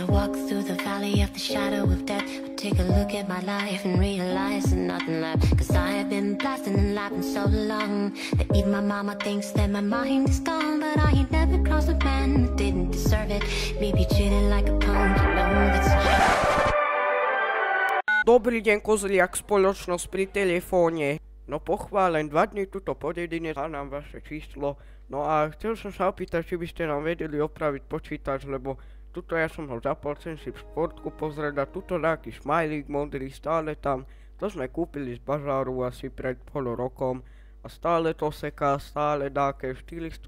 walk through the valley of the shadow of death, I take a look at my life and realize that nothing left. Cause I have been blasting and laughing so long that even my mama thinks that my mind is gone. But I ain't never crossed a man that didn't deserve it. Maybe treated like a punk, you know that's. Dobrý deň, Kozliak, spoločnosť pri telefóne. No pochválen, 2 dní tuto po dedine dá nám vaše číslo. No a chcel som sa opýtať, či by ste nám vedeli opraviť počítač, lebo tuto ja som ho zapol, chcem si v športku pozrieť a tuto nejaký smajlík modrý stále tam. To sme kúpili z bazáru asi pred pol rokom a stále to seká, stále dáke $400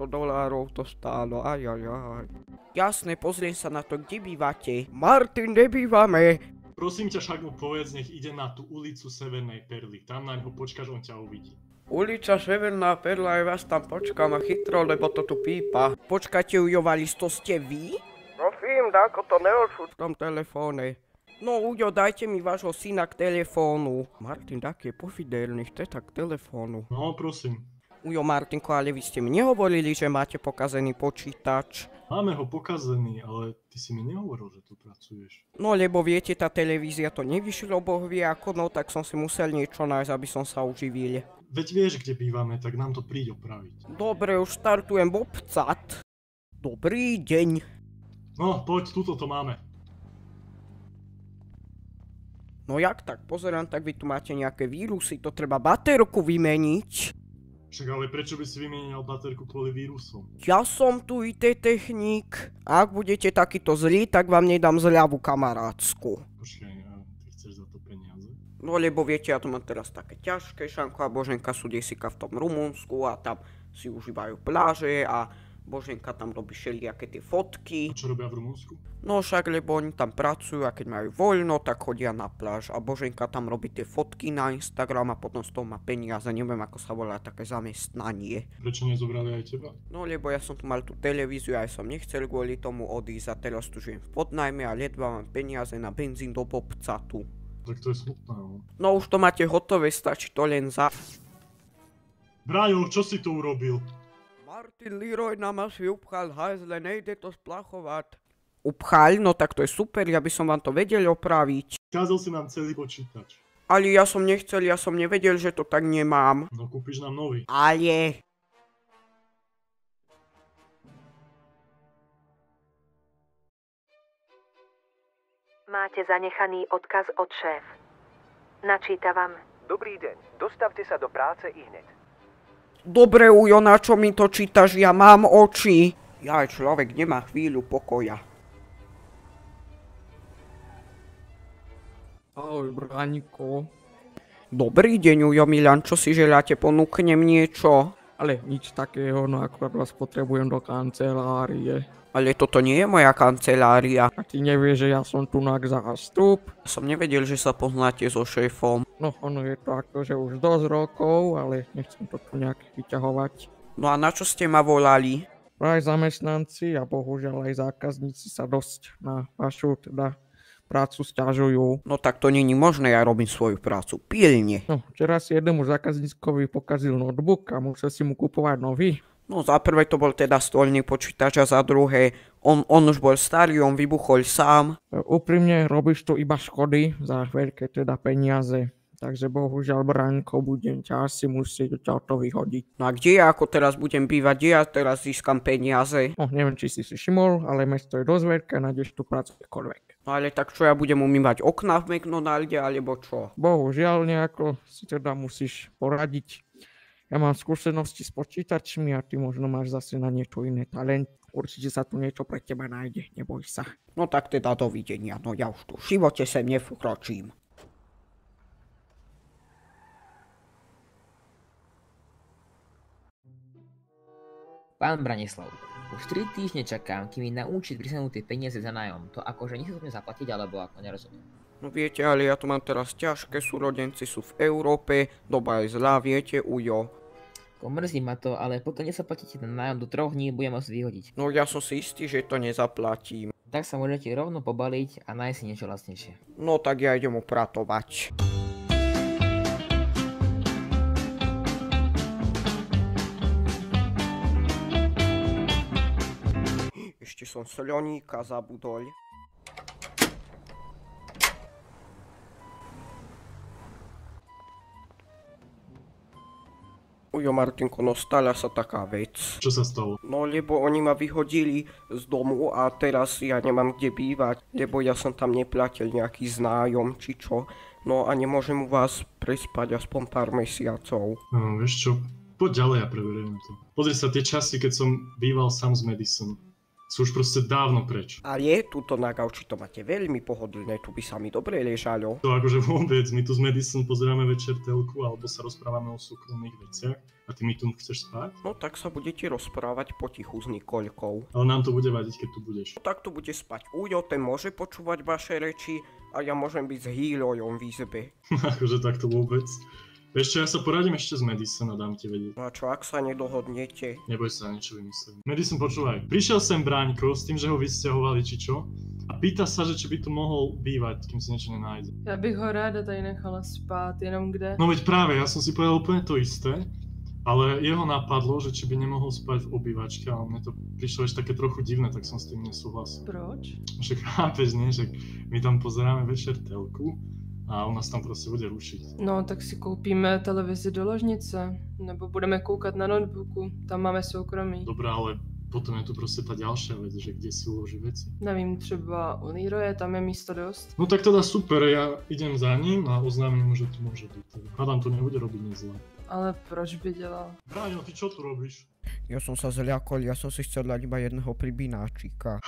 to stálo, ajajaj. Jasne, pozriem sa na to, kde bývate. Martin, kde bývame? Prosím ťa, však mu povedz, nech ide na tú ulicu Severnej Perly. Tam na ňo počkáš, on ťa uvidí. Ulica Severná Perla, ja vás tam počkám a chytro, lebo to tu pípa. Počkajte, ujovali, to ste vy? Prosím, dáko to neošuť v tom telefóne. No, Ujo, dajte mi vášho syna k telefónu. Martin, tak je pofidelný, chce tak k telefónu. No, prosím. Ujo, Martinko, ale vy ste mi nehovorili, že máte pokazený počítač. Máme ho pokazený, ale ty si mi nehovoril, že tu pracuješ. No, lebo viete, tá televízia to nevyšlo, boh vie ako, no tak som si musel niečo nájsť, aby som sa uživil. Veď vieš, kde bývame, tak nám to príď opraviť. Dobre, už startujem obcat. Dobrý deň. No, poď, tuto to máme. No jak tak, pozerám, tak vy tu máte nejaké vírusy, to treba baterku vymeniť. Však ale prečo by si vymenil baterku kvôli vírusom? Ja som tu IT technik. Ak budete takýto zlí, tak vám nedám zľavu kamarátsku. Počkaj, a ty chceš za to peniaze? No lebo viete, ja to mám teraz také ťažké, Šanko a Boženka sú desika v tom Rumunsku a tam si užívajú pláže a Boženka tam robí všelijaké tie fotky. A čo robia v Rumunsku? No však, lebo oni tam pracujú a keď majú voľno, tak chodia na pláž a Boženka tam robí tie fotky na Instagram a potom z toho má peniaze, neviem ako sa volá také zamestnanie. Prečo nezobrali aj teba? No lebo ja som tu mal tú televíziu a ja som nechcel kvôli tomu odísť a teraz tu žijem v podnajme a ledva mám peniaze na benzín do Bobcatu. Tak to je smutné, no. No už to máte hotové, stačí to len za... Braňo, čo si tu urobil? Martin Leroy nám asi upchal hajzle, nejde to splachovať. Upchal? No tak to je super, ja by som vám to vedel opraviť. Kázal si nám celý počítač. Ale ja som nechcel, ja som nevedel, že to tak nemám. No kúpiš nám nový. Ale... Máte zanechaný odkaz od šéf. Načítavam. Dobrý deň, dostavte sa do práce ihneď. Dobre, Ujo, na čo mi to čítaš? Ja mám oči. Jaj, človek nemá chvíľu pokoja. Ahoj, Braňko. Dobrý deň, Ujo, Milan, čo si želáte? Ponúknem niečo? Ale nič takého, no akurát vás potrebujem do kancelárie. Ale toto nie je moja kancelária. A ty nevieš, že ja som tu na zástup? Som nevedel, že sa poznáte so šéfom. No, ono je to akože už dosť rokov, ale nechcem to tu nejak vyťahovať. No a na čo ste ma volali? Aj zamestnanci a bohužiaľ aj zákazníci sa dosť na vašu teda prácu sťažujú. No tak to není možné, ja robím svoju prácu pilne. No, včera si jednému zákazníkovi pokazil notebook a musel si mu kupovať nový. No za prvé to bol teda stolný počítač a za druhé, on už bol starý, on vybuchol sám. Úprimne robíš tu iba škody za veľké teda peniaze. Takže bohužiaľ, Braňko, budem ťa asi musieť to vyhodiť. No a kde ja ako teraz budem bývať, kde ja teraz získam peniaze? No neviem, či si všimol, ale mesto je dosť veľké a nájdeš tu prácu kdekoľvek. No ale tak čo, ja budem umývať okná v McDonalde, alebo čo? Bohužiaľ, nejako si teda musíš poradiť. Ja mám skúsenosti s počítačmi a ty možno máš zase na niečo iné talent. Určite sa tu niečo pre teba nájde, neboj sa. No tak teda dovidenia, no ja už tu v živote sem nevkročím. Pán Branislav, už 3 týždne čakám, kým mi na účet pristanú tie peniaze za nájom. To akože nie sa to zaplatiť, alebo ako nerozumiem. No viete, ale ja tu mám teraz ťažké, súrodenci sú v Európe, doba je zlá, viete, Ujo. Mrzí ma to, ale pokiaľ nezaplatíte ten nájom do 3 dní, budem musieť vyhodiť. No ja som si istý, že to nezaplatím. Tak sa môžete rovno pobaliť a nájsť si niečo lacnejšie. No tak ja idem upratovať. Ešte som sloníka zabudol. Ujo, Martinko, no stala sa taká vec. Čo sa stalo? No lebo oni ma vyhodili z domu a teraz ja nemám kde bývať, lebo ja som tam neplatil nejaký znájom či čo. No a nemôžem u vás prespať aspoň pár mesiacov. No, vieš čo, poď ďalej a preverujeme to. Pozri sa, tie časy, keď som býval sám z Madison, sú už proste dávno preč. A je tuto na gauči, to máte veľmi pohodlné, tu by sa mi dobre ležalo. To akože vôbec, my tu z Madison pozeráme večer telku alebo sa rozprávame o súkromných veciach a ty mi tu chceš spať? No tak sa budete rozprávať potichu s Nikolkou. Ale nám to bude vadiť, keď tu budeš. No tak tu bude spať Ujo, ten môže počúvať vaše reči a ja môžem byť s Hýlojom v izbe. Akože takto vôbec. Vieš čo, ja sa poradím ešte z Madison a dám ti vedieť. No a čo, ak sa nedohodnete? Neboj sa, niečo vymyslím. Madison, počúvaj. Prišiel sem Bráňko s tým, že ho vysťahovali či čo a pýta sa, že či by tu mohol bývať, kým si niečo nenájde. Já bych ho ráda tady nechala spát, jenom kde? No veď práve, ja som si povedal úplne to isté, ale jeho napadlo, že či by nemohol spať v obývačke, ale mne to prišlo ešte také trochu divné, tak som s tým nesúhlasil. Proč? Však chápeš, nie? Však my tam pozeráme večer telku a on nás tam proste bude rušiť. No, tak si koupíme televizi do ložnice, nebo budeme koukat na notebooku, tam máme soukromí. Dobre, ale potom je tu proste tá ďalšia vec, že kde si uloží veci. Nevím, třeba u Leroye, tam je místo dost. No tak teda super, ja idem za ním a oznámim mu, že tu môže byť. Hádam, to nebude robiť nič zlé. Ale proč by dělal? Bráňo, ty čo tu robíš? Ja som sa zľakol, ja som si chcel dať iba jedného pribináčika.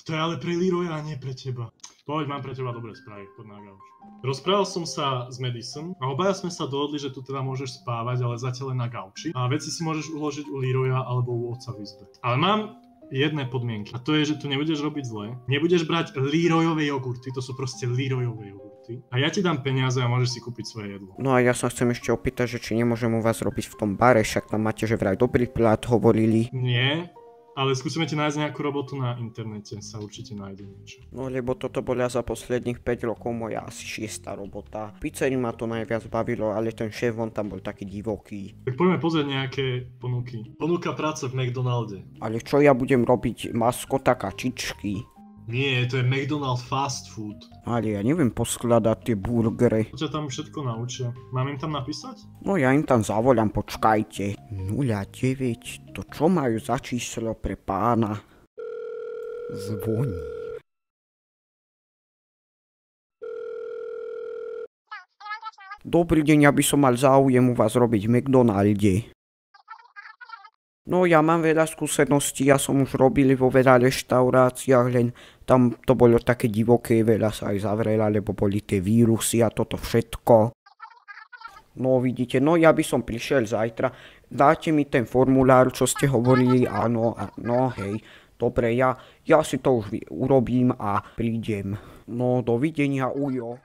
To je ale pre Leroya a nie pre teba. Poď, mám pre teba dobré správy, poď na gauč. Rozprával som sa s Madison a obaja sme sa dohodli, že tu teda môžeš spávať, ale zatiaľ len na gauči. A veci si môžeš uložiť u Leroya alebo u otca v izbe. Ale mám jedné podmienky a to je, že tu nebudeš robiť zle. Nebudeš brať Leroyové jogurty, to sú proste Leroyové jogurty. A ja ti dám peniaze a môžeš si kúpiť svoje jedlo. No a ja sa chcem ešte opýtať, že či nemôžem u vás robiť v tom bare, však tam máte, že vraj dobrý plat, hovorili. Nie, ale skúsime ti nájsť nejakú robotu na internete, sa určite nájde niečo. No lebo toto bola za posledných 5 rokov moja asi 6. robota. V pizzerii ma to najviac bavilo, ale ten šéf on tam bol taký divoký. Tak poďme pozrieť nejaké ponuky. Ponuka práce v McDonalde. Ale čo ja budem robiť, maskota kačičky? Nie, to je McDonald fast food. Ale ja neviem poskladať tie burgery. To ťa tam všetko naučia. Mám im tam napísať? No ja im tam zavolám, počkajte. 09, to čo majú za číslo pre pána? Zvoní. Dobrý deň, ja by som mal záujem u vás robiť v McDonalde. No ja mám veľa skúseností, ja som už robil vo veľa reštauráciách, len tam to bolo také divoké, veľa sa aj zavrela, lebo boli tie vírusy a toto všetko. No vidíte, no ja by som prišiel zajtra, dáte mi ten formulár, čo ste hovorili, áno, no hej, dobre, ja si to už urobím a prídem. No dovidenia, Ujo.